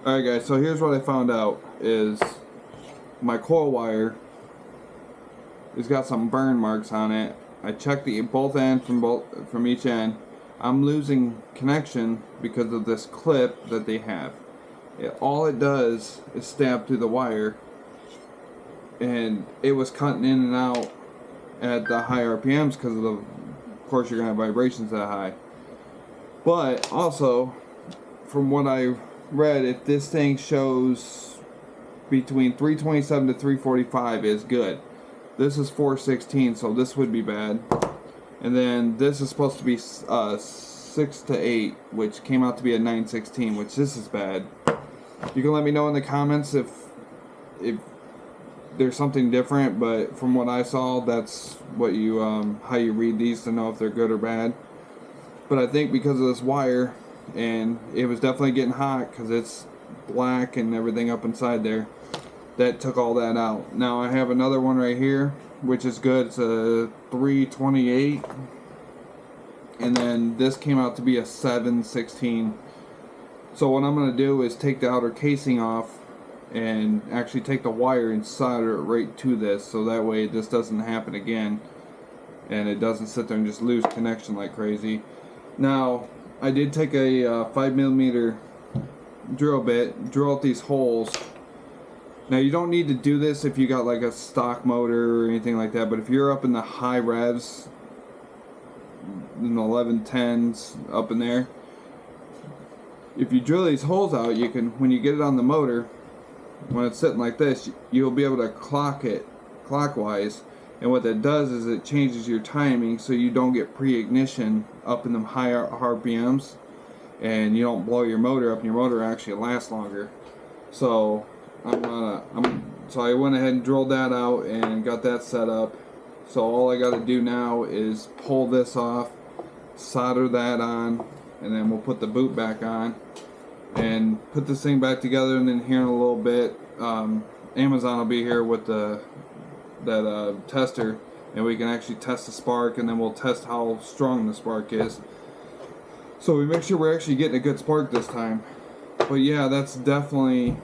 Alright guys, so here's what I found out is my coil wire has got some burn marks on it. I checked the both ends from each end. I'm losing connection because of this clip that they have. All it does is stab through the wire, and it was cutting in and out at the high RPMs because of course you're gonna have vibrations that high. But also, from what I read, if this thing shows between 327 to 345 is good. This is 416, so this would be bad. And then this is supposed to be 6 to 8, which came out to be a 916, which this is bad. You can let me know in the comments if there's something different, but from what I saw, that's what you how you read these to know if they're good or bad. But I think because of this wire, and it was definitely getting hot because it's black and everything up inside there, that took all that out. Now I have another one right here, which is good. It's a 328, and then this came out to be a 716. So what I'm going to do is take the outer casing off and actually take the wire and solder it right to this, so that way this doesn't happen again and it doesn't sit there and just lose connection like crazy. Now I did take a 5mm drill bit, drill out these holes. Now you don't need to do this if you got like a stock motor or anything like that, but if you're up in the high revs, in the 1110s up in there, if you drill these holes out, you can, when you get it on the motor, when it's sitting like this, you'll be able to clock it clockwise, and what that does is it changes your timing so you don't get pre-ignition up in them higher RPMs, and you don't blow your motor up, and your motor actually lasts longer. So so I went ahead and drilled that out and got that set up. So all I got to do now is pull this off, solder that on, and then we'll put the boot back on and put this thing back together. And then here in a little bit, Amazon will be here with that tester, and we can actually test the spark, and then we'll test how strong the spark is, so we make sure we're actually getting a good spark this time. But yeah, that's definitely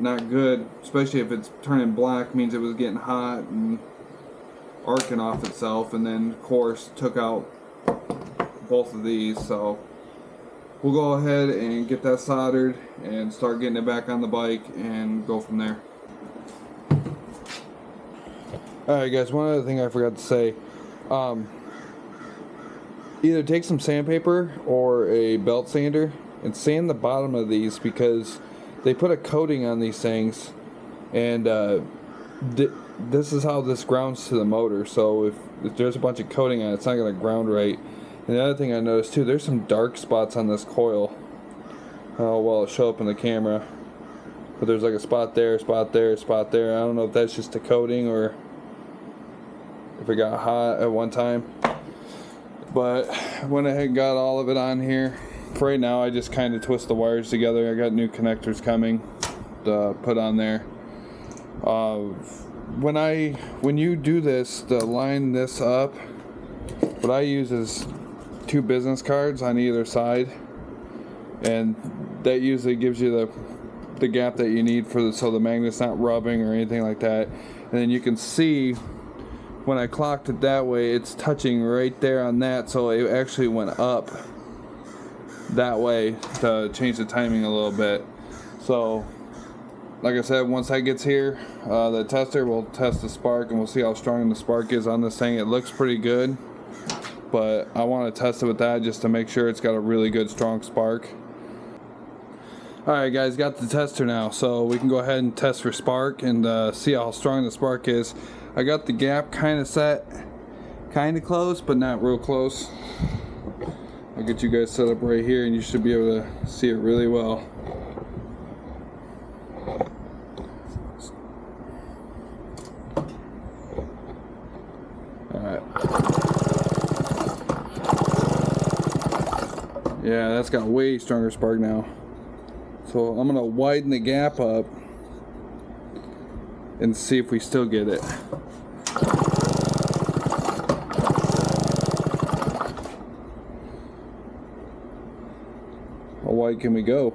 not good, especially if it's turning black, means it was getting hot and arcing off itself, and then of course took out both of these. So we'll go ahead and get that soldered and start getting it back on the bike and go from there. Alright guys, one other thing I forgot to say, either take some sandpaper or a belt sander and sand the bottom of these, because they put a coating on these things, and this is how this grounds to the motor. So if there's a bunch of coating on it, it's not going to ground right. And the other thing I noticed too, there's some dark spots on this coil. Oh well, it'll show up in the camera, but there's like a spot there, spot there, spot there. I don't know if that's just a coating or if it got hot at one time. But I went ahead and got all of it on here. For right now, I just kind of twist the wires together. I got new connectors coming to put on there. When you do this, to line this up, what I use is 2 business cards on either side, and that usually gives you the gap that you need for so the magnet's not rubbing or anything like that. And then you can see when I clocked it that way, it's touching right there on that, so it actually went up that way to change the timing a little bit. So like I said, once that gets here, the tester will test the spark, and we'll see how strong the spark is on this thing. It looks pretty good, but I want to test it with that just to make sure it's got a really good strong spark. Alright guys, got the tester now, so we can go ahead and test for spark and see how strong the spark is. I got the gap kind of set, kind of close, but not real close. I'll get you guys set up right here, and you should be able to see it really well. Alright. Yeah, that's got way stronger spark now. So I'm going to widen the gap up and see if we still get it. How wide can we go?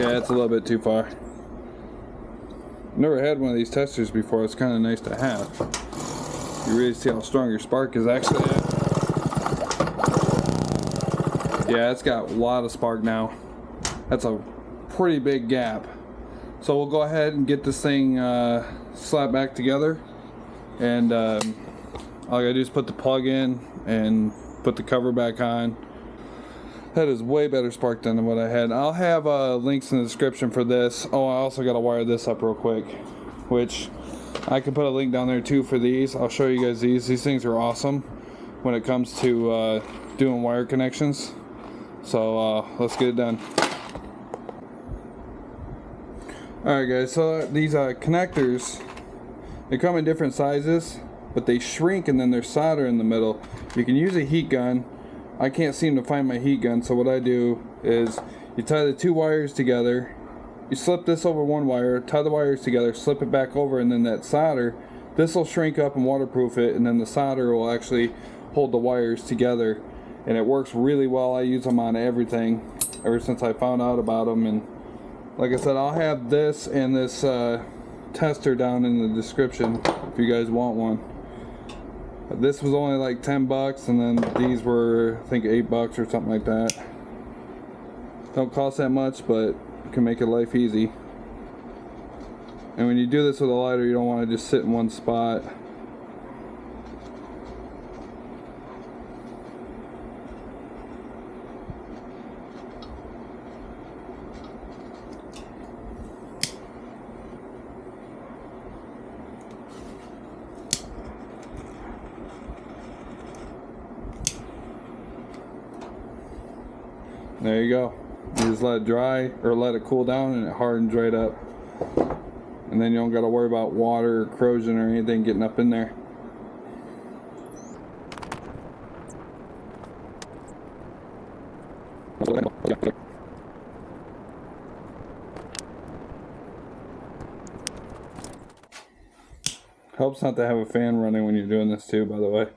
Yeah, it's a little bit too far. Never had one of these testers before. It's kind of nice to have. You really see how strong your spark is actually at. Yeah, it's got a lot of spark now. That's a pretty big gap. So we'll go ahead and get this thing slapped back together. And all I gotta do is put the plug in and put the cover back on. That is way better spark than what I had. I'll have links in the description for this. Oh, I also gotta wire this up real quick, which I can put a link down there too for these. I'll show you guys these. These things are awesome when it comes to doing wire connections. So let's get it done. Alright guys, so these connectors, they come in different sizes, but they shrink and then there's solder in the middle. You can use a heat gun. I can't seem to find my heat gun, so what I do is you tie the two wires together, you slip this over one wire, tie the wires together, slip it back over, and then that solder, this will shrink up and waterproof it, and then the solder will actually hold the wires together, and it works really well. I use them on everything ever since I found out about them. And like I said, I'll have this and this tester down in the description if you guys want one. This was only like 10 bucks, and then these were, I think, 8 bucks or something like that. Don't cost that much, but can make your life easy. And when you do this with a lighter, you don't want to just sit in one spot. There you go. You just let it dry, or let it cool down, and it hardens right up. And then you don't got to worry about water or corrosion or anything getting up in there. Helps not to have a fan running when you're doing this too, by the way.